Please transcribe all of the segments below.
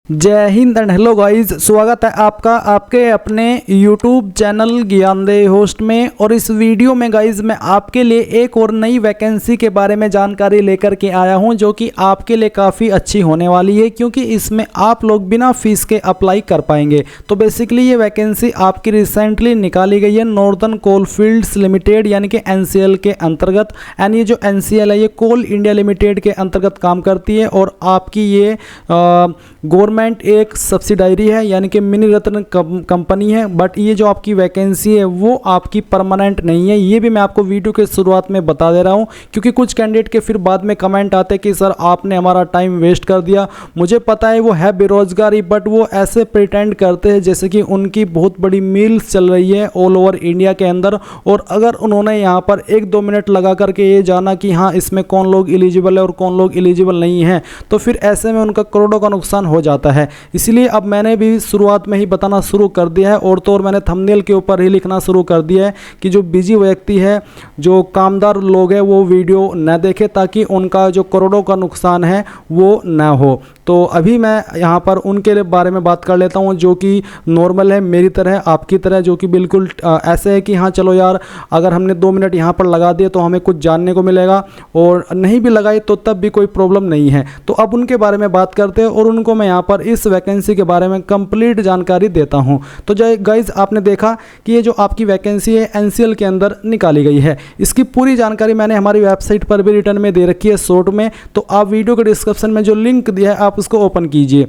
जय Hind and hello guys, स्वागत है आपका आपके अपने YouTube चैनल ज्ञानदेह होस्ट में। और इस वीडियो में गाइस मैं आपके लिए एक और नई वैकेंसी के बारे में जानकारी लेकर के आया हूं, जो कि आपके लिए काफ़ी अच्छी होने वाली है, क्योंकि इसमें आप लोग बिना फीस के अप्लाई कर पाएंगे। तो बेसिकली ये वैकेंसी आपकी रिसेंटली निकाली गई है नॉर्दर्न कोल फील्ड्स लिमिटेड यानी कि NCL के अंतर्गत। एंड ये जो NCL है ये कोल इंडिया लिमिटेड के अंतर्गत काम करती है और आपकी ये गवर्नमेंट एक सब्सिडायरी है यानी कि मिनी रत्न कंपनी है। बट ये जो आपकी वैकेंसी है वो आपकी परमानेंट नहीं है, ये भी मैं आपको वीडियो के शुरुआत में बता दे रहा हूँ, क्योंकि कुछ कैंडिडेट के फिर बाद में कमेंट आते हैं कि सर आपने हमारा टाइम वेस्ट कर दिया। मुझे पता है वो है बेरोजगारी, बट वो ऐसे प्रिटेंड करते हैं जैसे कि उनकी बहुत बड़ी मील्स चल रही है ऑल ओवर इंडिया के अंदर। और अगर उन्होंने यहाँ पर 1-2 मिनट लगा करके ये जाना कि हाँ इसमें कौन लोग एलिजिबल है और कौन लोग एलिजिबल नहीं है, तो फिर ऐसे में उनका करोड़ों का नुकसान हो जाता है। इसलिए अब मैंने भी शुरुआत में ही बताना शुरू कर दिया है, और तो और मैंने थंबनेल के ऊपर ही लिखना शुरू कर दिया है कि जो बिजी व्यक्ति है, जो कामदार लोग हैं, वो वीडियो न देखें ताकि उनका जो करोड़ों का नुकसान है वो न हो। तो अभी मैं यहाँ पर उनके बारे में बात कर लेता हूँ जो कि नॉर्मल है, मेरी तरह आपकी तरह, जो कि बिल्कुल ऐसे है कि हाँ चलो यार अगर हमने 2 मिनट यहाँ पर लगा दिए तो हमें कुछ जानने को मिलेगा, और नहीं भी लगाई तो तब भी कोई प्रॉब्लम नहीं है। तो अब उनके बारे में बात करते हैं और उनको मैं यहाँ पर इस वैकेंसी के बारे में कंप्लीट जानकारी देता हूँ। तो गाइज आपने देखा कि ये जो आपकी वैकेंसी है NCL के अंदर निकाली गई है, इसकी पूरी जानकारी मैंने हमारी वेबसाइट पर भी रिटर्न में दे रखी है शॉर्ट में। तो आप वीडियो के डिस्क्रिप्शन में जो लिंक दिया है आप उसको ओपन कीजिए।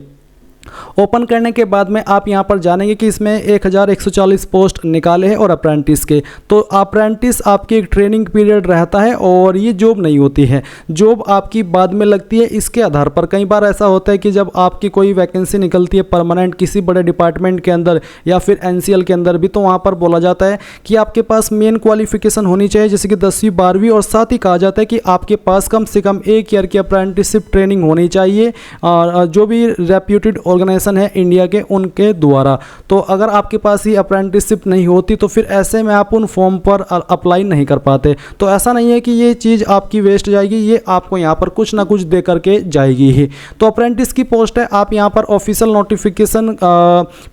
ओपन करने के बाद में आप यहां पर जानेंगे कि इसमें 1140 पोस्ट निकाले हैं और अप्रेंटिस के। तो अप्रेंटिस आपकी एक ट्रेनिंग पीरियड रहता है और ये जॉब नहीं होती है, जॉब आपकी बाद में लगती है इसके आधार पर। कई बार ऐसा होता है कि जब आपकी कोई वैकेंसी निकलती है परमानेंट किसी बड़े डिपार्टमेंट के अंदर या फिर NCL के अंदर भी, तो वहाँ पर बोला जाता है कि आपके पास मेन क्वालिफिकेशन होनी चाहिए जैसे कि 10वीं 12वीं, और साथ ही कहा जाता है कि आपके पास कम से कम 1 ईयर की अप्रेंटिसशिप ट्रेनिंग होनी चाहिए जो भी रेप्यूटेड ऑर्गेनाइजेशन है इंडिया के उनके द्वारा। तो अगर आपके पास ये अप्रेंटिसशिप नहीं होती तो फिर ऐसे में आप उन फॉर्म पर अप्लाई नहीं कर पाते। तो ऐसा नहीं है कि ये चीज़ आपकी वेस्ट जाएगी, ये आपको यहाँ पर कुछ ना कुछ दे करके जाएगी ही। तो अप्रेंटिस की पोस्ट है, आप यहाँ पर ऑफिशियल नोटिफिकेशन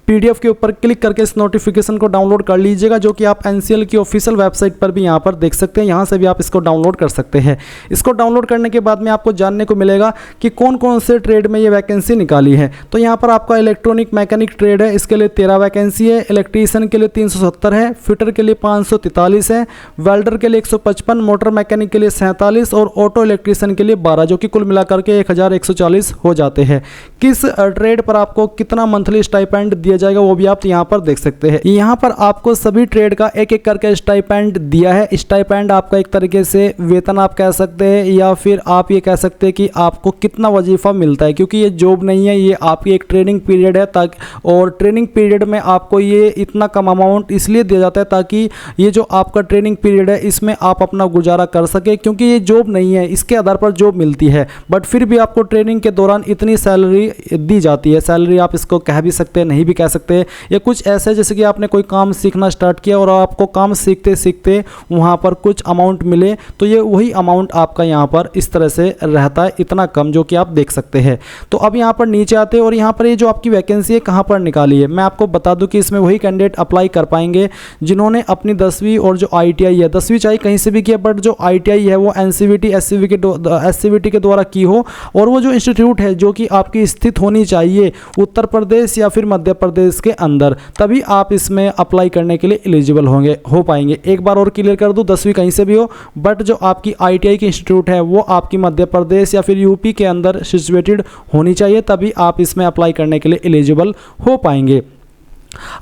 PDF के ऊपर क्लिक करके इस नोटिफिकेशन को डाउनलोड कर लीजिएगा, जो कि आप NCL की ऑफिशियल वेबसाइट पर भी यहाँ पर देख सकते हैं। यहाँ से भी आप इसको डाउनलोड कर सकते हैं। इसको डाउनलोड करने के बाद में आपको जानने को मिलेगा कि कौन कौन से ट्रेड में ये वैकेंसी निकाली है। तो यहाँ पर आपका इलेक्ट्रॉनिक मैकेनिक ट्रेड है, इसके लिए 13 वैकेंसी है, इलेक्ट्रीशियन के लिए 370 है, फिटर के लिए 543 है, वेल्डर के लिए 155, मोटर मैकेनिक के लिए 47 और ऑटो इलेक्ट्रीशियन के लिए 12, जो कि कुल मिलाकर के 1140 हो जाते हैं। किस ट्रेड पर आपको कितना मंथली स्टाइपेंड दिया जाएगा वो भी आप यहाँ पर देख सकते हैं। यहाँ पर आपको सभी ट्रेड का एक एक करके स्टाइपेंड दिया है। स्टाइपेंड आपका एक तरीके से वेतन आप कह सकते हैं, या फिर आप ये कह सकते हैं कि आपको कितना वजीफा मिलता है, क्योंकि ये जॉब नहीं है, ये आपकी एक ट्रेनिंग पीरियड है। ताकि और ट्रेनिंग पीरियड में आपको ये इतना कम अमाउंट इसलिए दिया जाता है ताकि ये जो आपका ट्रेनिंग पीरियड है इसमें आप अपना गुजारा कर सके, क्योंकि ये जॉब नहीं है, इसके आधार पर जॉब मिलती है। बट फिर भी आपको ट्रेनिंग के दौरान इतनी सैलरी दी जाती है। सैलरी आप इसको कह भी सकते हैं, नहीं भी कह सकते। ये कुछ ऐसे जैसे कि आपने कोई काम सीखना स्टार्ट किया और आपको काम सीखते सीखते वहाँ पर कुछ अमाउंट मिले, तो ये वही अमाउंट आपका यहाँ पर इस तरह से रहता है, इतना कम, जो कि आप देख सकते हैं। तो अब यहाँ पर नीचे आते हैं और यहाँ पर ये जो आपकी वैकेंसी है कहाँ पर निकाली है, मैं आपको बता दूं कि इसमें वही कैंडिडेट अप्लाई कर पाएंगे जिन्होंने अपनी 10वीं और जो ITI है, 10वीं चाहे कहीं से भी किया, बट जो ITI है वो NCVT SCVT के द्वारा की हो, और वो जो इंस्टीट्यूट है जो कि आपकी स्थित होनी चाहिए उत्तर प्रदेश या फिर मध्य प्रदेश के अंदर, तभी आप इसमें अप्लाई करने के लिए एलिजिबल हो पाएंगे। एक बार और क्लियर कर दूं, 10वीं कहीं से भी हो, बट जो आपकी ITI की इंस्टीट्यूट है वो आपकी मध्य प्रदेश या फिर UP के अंदर सिचुएटेड होनी चाहिए, तभी आप इसमें अप्लाई करने के लिए एलिजिबल हो पाएंगे।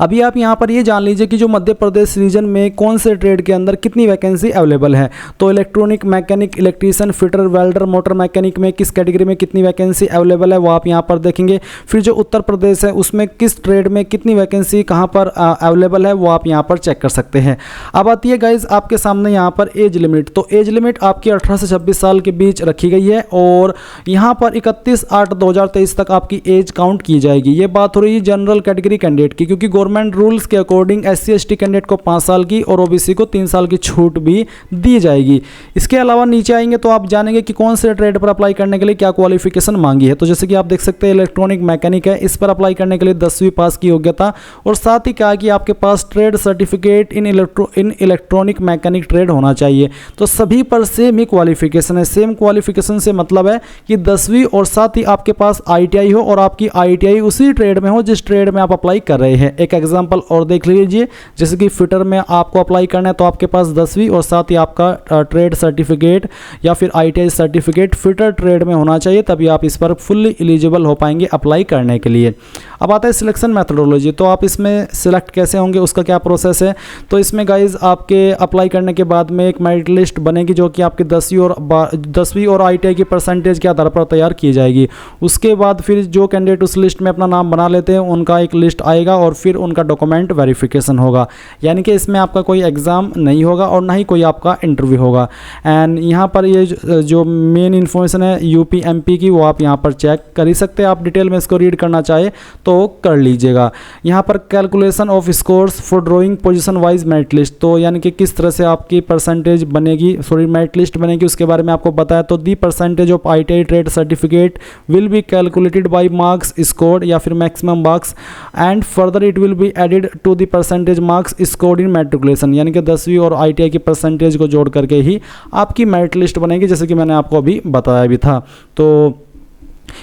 अभी आप यहाँ पर ये जान लीजिए कि जो मध्य प्रदेश रीजन में कौन से ट्रेड के अंदर कितनी वैकेंसी अवेलेबल है। तो electronic mechanic, electrician, fitter, welder, motor mechanic में किस कैटेगरी में कितनी वैकेंसी अवेलेबल है वो आप यहाँ पर देखेंगे। फिर जो उत्तर प्रदेश है उसमें किस ट्रेड में कितनी वैकेंसी कहाँ पर अवेलेबल है वो आप यहाँ पर चेक कर सकते हैं। अब आती है गाइज आपके सामने यहाँ पर एज लिमिट। तो एज लिमिट आपकी 18 से 26 साल के बीच रखी गई है, और यहाँ पर 31/8/2023 तक आपकी एज काउंट की जाएगी। ये बात हो रही है जनरल कैटेगरी कैंडिडेट की, क्योंकि क्योंकि गवर्नमेंट रूल्स के अकॉर्डिंग SC/ST कैंडिडेट को 5 साल की और OBC को 3 साल की छूट भी दी जाएगी। इसके अलावा नीचे आएंगे तो आप जानेंगे कि कौन से ट्रेड पर अप्लाई करने के लिए क्या क्वालिफिकेशन मांगी है। तो जैसे कि आप देख सकते हैं इलेक्ट्रॉनिक मैकेनिक है, इस पर अप्लाई करने के लिए 10वीं पास की योग्यता और साथ ही कहा कि आपके पास trade certificate in electronic mechanic trade होना चाहिए। तो सभी पर सेम ही क्वालिफिकेशन है। सेम क्वालिफिकेशन से मतलब है कि 10वीं और साथ ही आपके पास ITI हो और आपकी ITI उसी ट्रेड में हो जिस ट्रेड में आप अप्लाई कर रहे हैं। एक एग्जांपल और देख लीजिए, जैसे कि फिटर में आपको अप्लाई करना है तो आपके पास 10वीं और साथ ही आपका ट्रेड सर्टिफिकेट या फिर ITI सर्टिफिकेट फिटर ट्रेड में होना चाहिए, तभी आप इस पर फुल्ली एलिजिबल हो पाएंगे अप्लाई करने के लिए। अब आता है सिलेक्शन मेथोडोलॉजी। तो आप इसमें सिलेक्ट कैसे होंगे, उसका क्या प्रोसेस है। तो इसमें गाइज आपके अप्लाई करने के बाद में एक मेरिट लिस्ट बनेगी जो कि आपके 10वीं और ITI की परसेंटेज के आधार पर तैयार की जाएगी। उसके बाद फिर जो कैंडिडेट उस लिस्ट में अपना नाम बना लेते हैं उनका एक लिस्ट आएगा और फिर उनका डॉक्यूमेंट वेरिफिकेशन होगा। यानी कि इसमें आपका कोई एग्ज़ाम नहीं होगा और ना ही कोई आपका इंटरव्यू होगा। एंड यहाँ पर ये जो मेन इन्फॉर्मेशन है UP MP की, वो आप यहाँ पर चेक कर ही सकते हैं। आप डिटेल में इसको रीड करना चाहे तो कर लीजिएगा। यहाँ पर calculation of scores for drawing position wise merit list, तो यानी कि किस तरह से आपकी परसेंटेज बनेगी, मेरिट लिस्ट बनेगी, उसके बारे में आपको बताया। तो the percentage of ITI trade certificate will be calculated by marks scored या फिर maximum marks and further it will be added to the percentage marks scored in matriculation. यानी कि 10वीं और ITI की परसेंटेज को जोड़ करके ही आपकी मेरिट लिस्ट बनेगी, जैसे कि मैंने आपको अभी बताया भी था। तो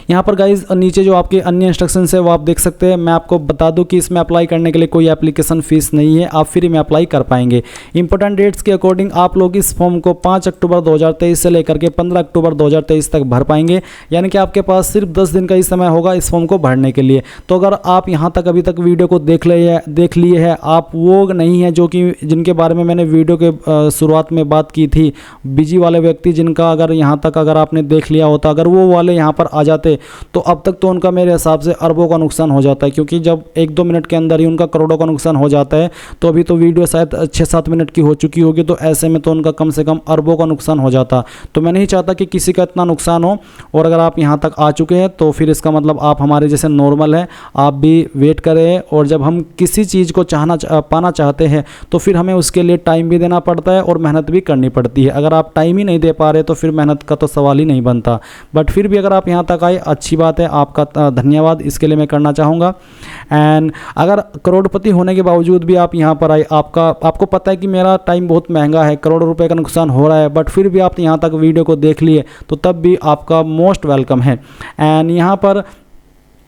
यहाँ पर गाइज नीचे जो आपके अन्य इंस्ट्रक्शंस है वो आप देख सकते हैं। मैं आपको बता दूं कि इसमें अप्लाई करने के लिए कोई एप्लीकेशन फ़ीस नहीं है, आप फ्री में अप्लाई कर पाएंगे। इंपॉर्टेंट डेट्स के अकॉर्डिंग आप लोग इस फॉर्म को 5 अक्टूबर 2023 से लेकर के 15 अक्टूबर 2023 तक भर पाएंगे। यानी कि आपके पास सिर्फ 10 दिन का ही समय होगा इस फॉर्म को भरने के लिए। तो अगर आप यहाँ तक अभी तक वीडियो को देख लिए हैं, आप वो नहीं है जो कि जिनके बारे में मैंने वीडियो के शुरुआत में बात की थी, बिजी वाले व्यक्ति जिनका अगर यहाँ तक अगर आपने देख लिया होता, अगर वो वाले यहाँ पर आ जाते तो अब तक तो उनका मेरे हिसाब से अरबों का नुकसान हो जाता है, क्योंकि जब 1-2 मिनट के अंदर ही उनका करोड़ों का नुकसान हो जाता है। तो अभी तो वीडियो शायद 6-7 मिनट की हो चुकी होगी, तो ऐसे में तो उनका कम से कम अरबों का नुकसान हो जाता। तो मैं नहीं चाहता कि किसी का इतना नुकसान हो। और अगर आप यहाँ तक आ चुके हैं तो फिर इसका मतलब आप हमारे जैसे नॉर्मल हैं, आप भी वेट करें। और जब हम किसी चीज़ को पाना चाहते हैं तो फिर हमें उसके लिए टाइम भी देना पड़ता है और मेहनत भी करनी पड़ती है। अगर आप टाइम ही नहीं दे पा रहे तो फिर मेहनत का तो सवाल ही नहीं बनता। बट फिर भी अगर आप यहाँ तक आए, अच्छी बात है, आपका धन्यवाद इसके लिए मैं करना चाहूँगा। एंड अगर करोड़पति होने के बावजूद भी आप यहाँ पर आए, आपको पता है कि मेरा टाइम बहुत महंगा है, करोड़ों रुपए का नुकसान हो रहा है, बट फिर भी आप यहाँ तक वीडियो को देख लिए तो तब भी आपका मोस्ट वेलकम है। एंड यहाँ पर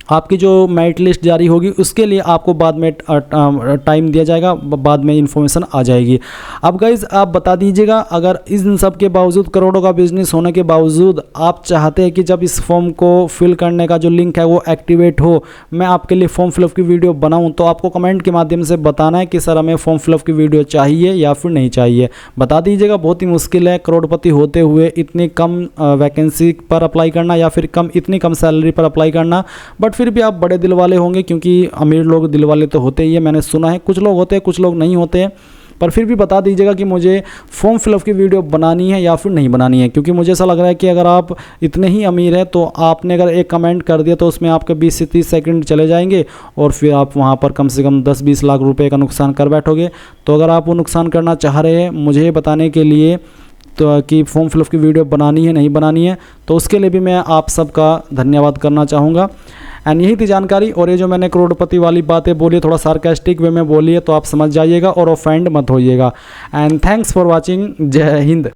आपकी जो मेरिट लिस्ट जारी होगी उसके लिए आपको बाद में टाइम दिया जाएगा, बाद में इन्फॉर्मेशन आ जाएगी। अब गाइज़ आप बता दीजिएगा, अगर इन सब के बावजूद, करोड़ों का बिजनेस होने के बावजूद आप चाहते हैं कि जब इस फॉर्म को फिल करने का जो लिंक है वो एक्टिवेट हो, मैं आपके लिए फॉर्म फिलअप की वीडियो बनाऊं, तो आपको कमेंट के माध्यम से बताना है कि सर हमें फॉर्म फिलअप की वीडियो चाहिए या फिर नहीं चाहिए। बता दीजिएगा। बहुत ही मुश्किल है करोड़पति होते हुए इतनी कम वैकेंसी पर अप्लाई करना या फिर इतनी कम सैलरी पर अप्लाई करना। बट फिर भी आप बड़े दिल वाले होंगे, क्योंकि अमीर लोग दिल वाले तो होते ही है, मैंने सुना है। कुछ लोग होते हैं, कुछ लोग नहीं होते हैं। पर फिर भी बता दीजिएगा कि मुझे फॉर्म फिलअप की वीडियो बनानी है या फिर नहीं बनानी है, क्योंकि मुझे ऐसा लग रहा है कि अगर आप इतने ही अमीर हैं तो आपने अगर एक कमेंट कर दिया तो उसमें आपके 20 से 30 सेकंड चले जाएंगे और फिर आप वहां पर कम से कम 10-20 लाख रुपए का नुकसान कर बैठोगे। तो अगर आप वो नुकसान करना चाह रहे हैं मुझे बताने के लिए तो कि फॉर्म फिलअप की वीडियो बनानी है नहीं बनानी है, तो उसके लिए भी मैं आप सबका धन्यवाद करना चाहूँगा। एंड यही थी जानकारी। और ये जो मैंने करोड़पति वाली बातें बोली, थोड़ा सार्कास्टिक वे में बोली है, तो आप समझ जाइएगा और ऑफेंड मत होइएगा। And thanks for watching. जय हिंद।